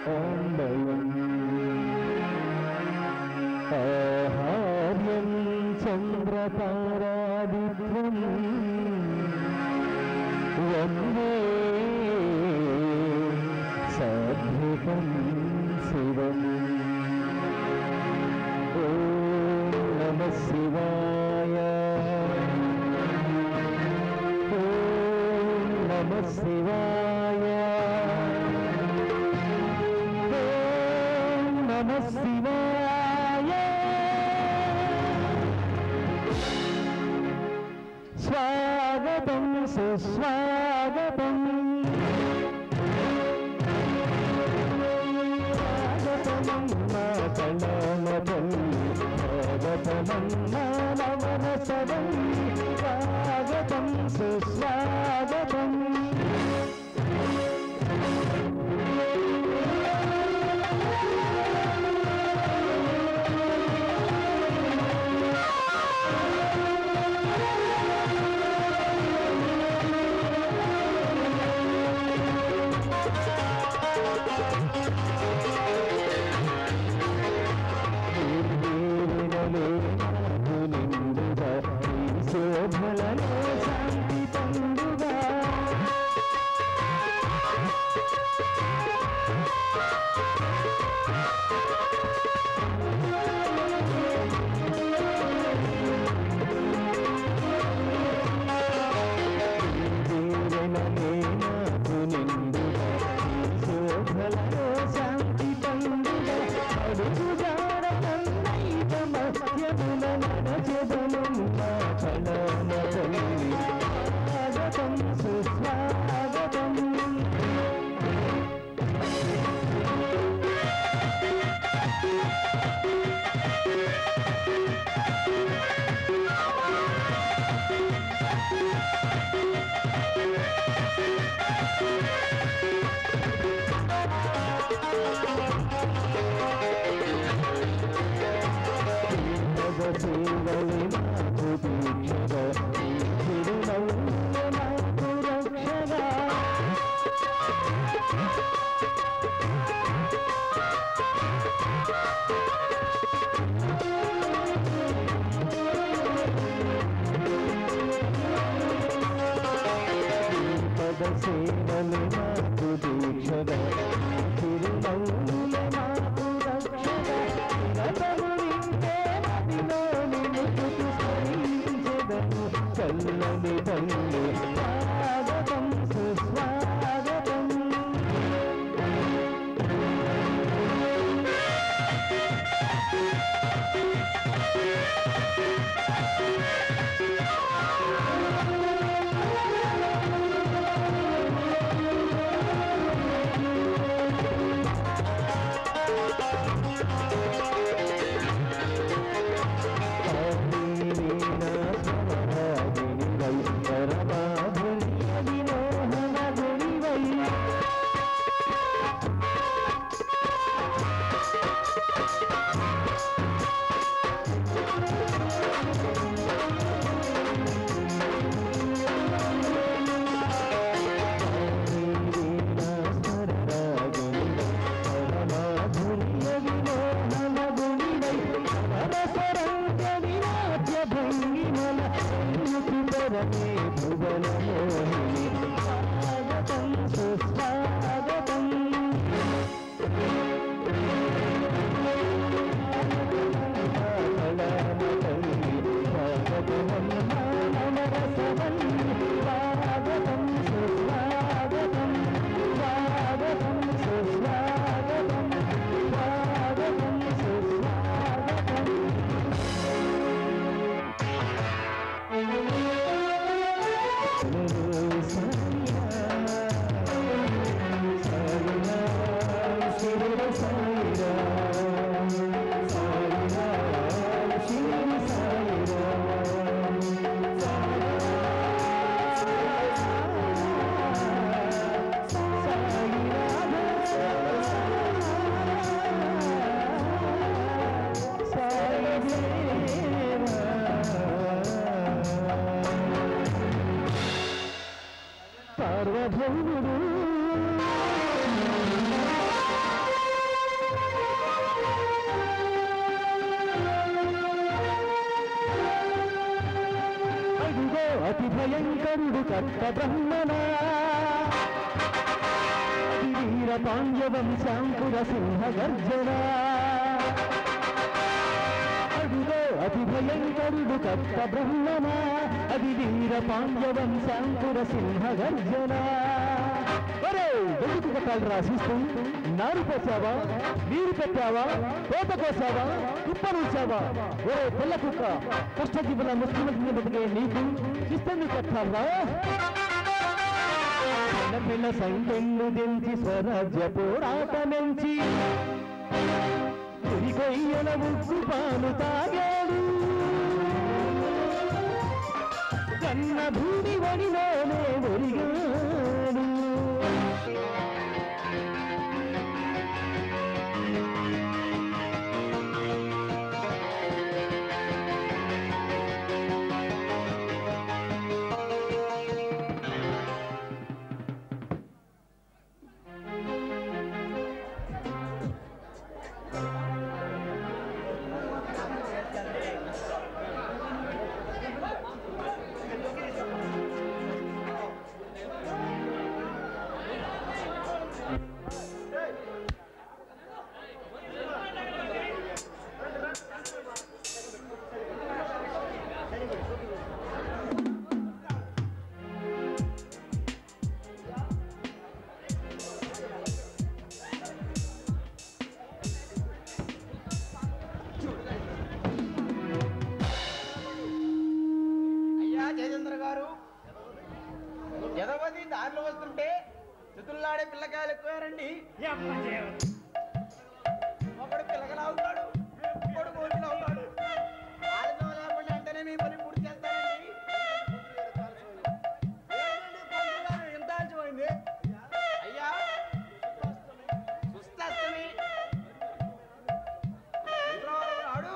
आम्बयम् आहार्यं चन्द्रतारादित्यं वन्दे साध्विकं शिवम् ॐ नमः शिवाय ॐ नमः शिवाय ॐ नमः शिवाय स्वागतं सुस्वागतं स्वागतं सुस्वागतम् శోభలలో శాంతి పండుగా శోభలలో శాంతి పండుగ అడుగుజాడ కన్నైక మధ్యమున నడచెదనున్న स्वागतं सुस्वागतम् సేవలు మాకు దీక్షగా తిరుమల మాకు రక్షగా వింటే నదిలో నిలుపుతూ స్మరించెదను చల్లని తల్లి స్వాగతం సుస్వాగతం భయంకరుడు కర్త బ్రహ్మణ వీర పాండ్యవం శాంకుర సింహ గర్జన అడుగో అతి భయంకరుడు కర్త బ్రహ్మణ అది వీర పాండ్యవం శాంకుర సింహ గర్జన ఎందుకు కొట్టాలి రాసిస్తూ నారు పోసావా నీరు పెట్టావా కోత కోసావా కుప్పనుంచావా ఓ పిల్ల కుక్క కష్టజీవుల ముఖ్యమంత్రి బతికే నీకు శిస్తని కట్టాలా పిల్ల సంకెళ్ళు దించి స్వరాజ్య పోరాటమెంచి కొయ్యల ముగ్గు పాలు తాగాడు కన్న భూమి వడిలోనే ఒరిగాడు జయచంద్ర గారు జనవది దారిలో వస్తుంటే చుతుల్లాడే పిల్లకాయలు ఎక్కువారండి. ఒకడు పిల్లకలా అవుతాడు, ఒకడు కోరికలా అవుతాడు. ఆలస్యం లేకుండా అంటేనే మీ పని పూర్తి చేస్తానండి. ఎంత ఆలస్యమైంది అయ్యా? సుస్తాస్తమి నాడు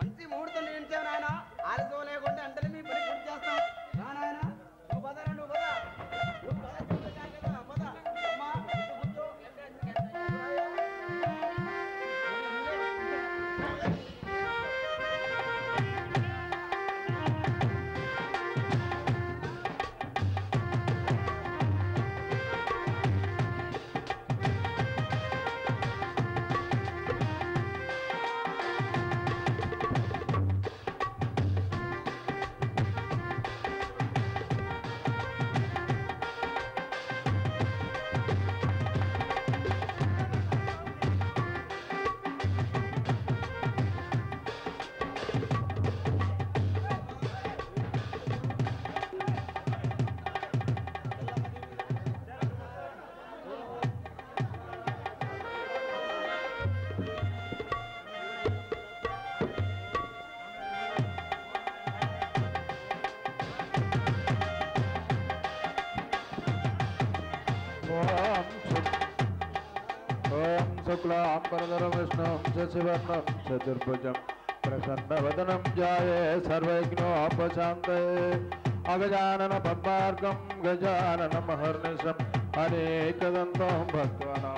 మంచి ముహూర్తం నిలిచావు నాయన. ఆలస్యం లేకుండా అంటేనే మీ పని పూర్తి చేస్తాం. నాయన నువ్వు పదరా, నువ్వు పద, నువ్వు పద, అమ్మా కూర్చో. शुक्लांबरधरं विष्णुं शशिवर्णं चतुर्भुजं प्रसन्नवदनं ध्याये सर्वविघ्नोपशान्तये अगजानन पद्मार्गं गजाननमहर्निशम् अनेकदन्तं भक्तानां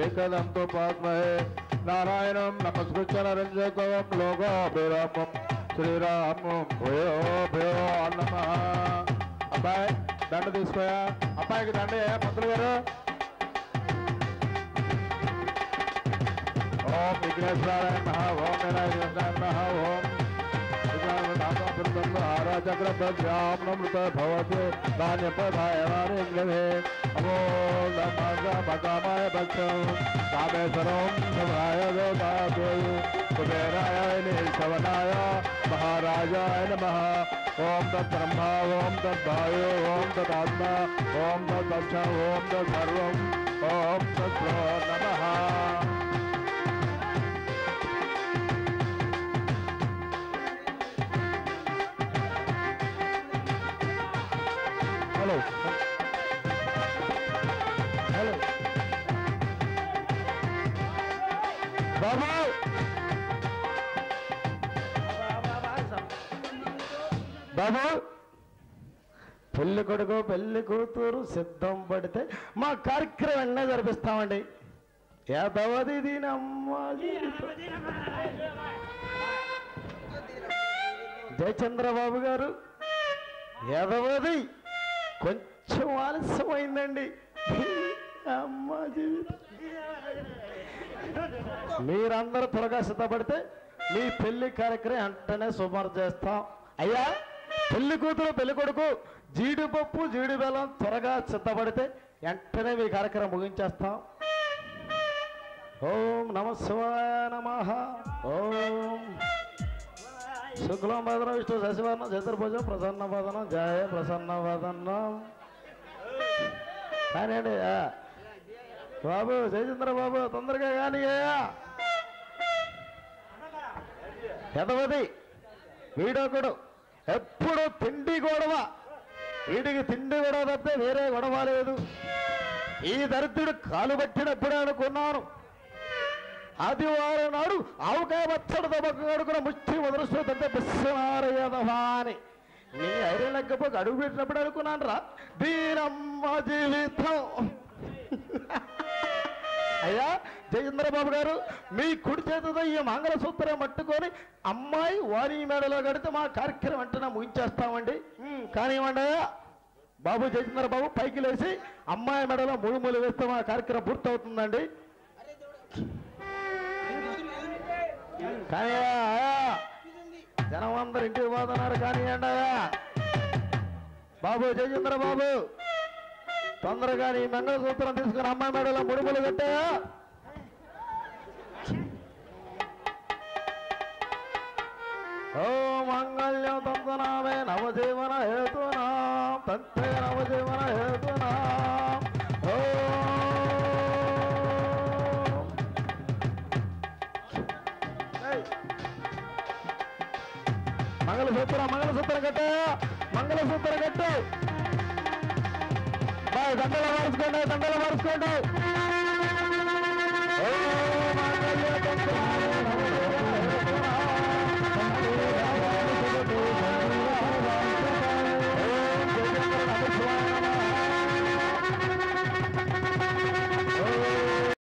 एकदन्तोपास्महे नारायणं नमस्कृत्य नरं चैव लोकाभिरामं श्रीरामं भूयो भूयो नमः. अब्बाई దండ తీసుకోయా, అబ్బాయికి దండే పంతులు గారు. ఓం విఘ్నేశ్వరాయ నమః, ఓం వినాయకాయ నమః, ఓం ఆరాచక్రమృత భవతి ధాన్యపదాయ నమో నమకామాయ భక్తం కామేశ్వరం శివాయ దేవతాయ కుబేరాయ శవనాయ మహారాజాయ నమః. ఓం తత్ బ్రహ్మ, ఓం తత్ వాయు, ఓం తత్ ఆత్మ, ఓం తత్ దక్షం, ఓం తత్ సర్వం, ఓం తత్ నమః. హలో హలో బాబు, బాబు పెళ్లి కొడుకు పెళ్లి కూతురు సిద్ధం పడితే మా కార్యక్రమం ఎన్నో జరిపిస్తామండి. యాదవది దీనమ్మ జయచంద్రబాబు గారు ఎదవది కొంచెం ఆలస్యమైందండి. అమ్మ జీవితం. మీరందరూ త్వరగా సిద్ధపడితే మీ పెళ్లి కార్యక్రమం వెంటనే సుమారు చేస్తాం. అయ్యా పెళ్లి కూతురు పెళ్లి కొడుకు జీడిపప్పు జీడి బెల్లం త్వరగా సిద్ధపడితే వెంటనే మీ కార్యక్రమం ముగించేస్తాం. ఓం నమ శివాయ నమః. ఓం శుక్లం వదనం విష్ణు శశివర్ణం చతుర్భుజం ప్రసన్న వదనం జయ ప్రసన్న వదనం. కానివ్వండి బాబు జయచంద్ర బాబు తొందరగా కానీ. ఎదవది వీడొకడు ఎప్పుడు తిండి గొడవ. వీడికి తిండి గొడవ తప్పితే వేరే గొడవ లేదు. ఈ దరిద్రుడు కాలు పట్టినప్పుడే అనుకున్నాను ఆదివారం నాడు ఆవుకాయ పచ్చడి తమకు కడుకున్న ముష్టి మొదలుస్తుంటే బిస్సనారయ్యదవా అని. నీ ఐరన్ లెక్కపోక అడుగు పెట్టినప్పుడు అనుకున్నాను రా దీనమ్మ జీవితం. అయ్యా జయేంద్రబాబు గారు మీ కుడి చేతితో ఈ మంగళసూత్రం పట్టుకొని అమ్మాయి వారి మేడలో కడితే మా కార్యక్రమం వెంటనే ముగించేస్తామండి. కానివ్వండి బాబు జయేంద్రబాబు పైకి లేచి అమ్మాయి మెడలో ముళ్ళు వేస్తే మా కార్యక్రమం పూర్తవుతుందండి. కానీ జనం అందరు ఇంటికి పోతున్నారు. కానివ్వండి బాబు జయేంద్రబాబు తొందరగా నీ మంగళసూత్రం తీసుకుని అమ్మాయి మేడలో ముడుములు కట్టాయా. ఓ మంగళ్యం తంతనామే నవజీవన హేతునా తంతే నవజీవన హేతునా. ఓ మంగళసూత్రం కట్టాయా. మంగళసూత్రం కట్టు. దండలు మార్చుకోండి.